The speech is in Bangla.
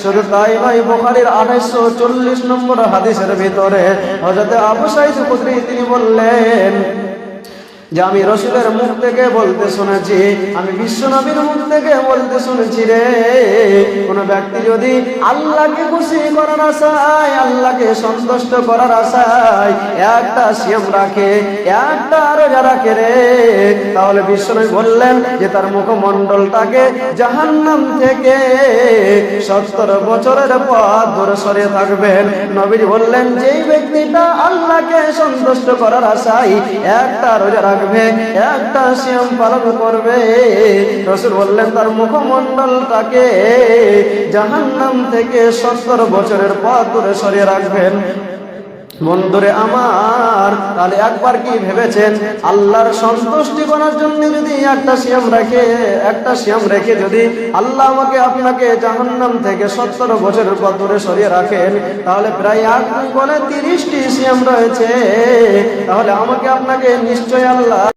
শুধু তাই নয়, বুখারীর 2840 নম্বর হাদিসের ভিতরে হযরত আবু সাঈদ খুদরী তিনি বললেন যে আমি রাসূলের মুখ থেকে বলতে শুনেছি, আমি বিশ্বনবীর মুখ থেকে বলতে শুনেছি রে, কোন ব্যক্তি যদি আল্লাহকে খুশি করার আশায়, আল্লাহকে সন্তুষ্ট করার আশায় একটা সিয়াম রাখে, একটা রোজা রাখে রে, তাহলে বিশ্বনবী বললেন যে তার মুখমণ্ডলটাকে জাহান্নাম থেকে 70 বছরের পথ দূরে সরিয়ে থাকবেন। নবীজি বললেন যেই ব্যক্তিটা আল্লাহকে সন্তুষ্ট করার আশায় একটা রোজা রাখবে, একটা সিয়াম পালন করবে, রাসূল বললেন তার মুখমণ্ডলটাকে জাহান্নাম থেকে 70 বছরের পথ দূরে সরিয়ে রাখবেন। বন্ধুরে আমার, তাহলে একবার কি ভেবেছেন আল্লাহর সন্তুষ্টি করার জন্য যদি একটা সিয়াম রেখে যদি আল্লাহ আমাকে আপনাকে জাহান্নাম থেকে 70 বছরের পথ দূরে সরিয়ে রাখেন, তাহলে প্রায় 8 বলে 30টি সিয়াম রয়েছে। তাহলে আমাকে আপনাকে নিশ্চয়ই আল্লাহ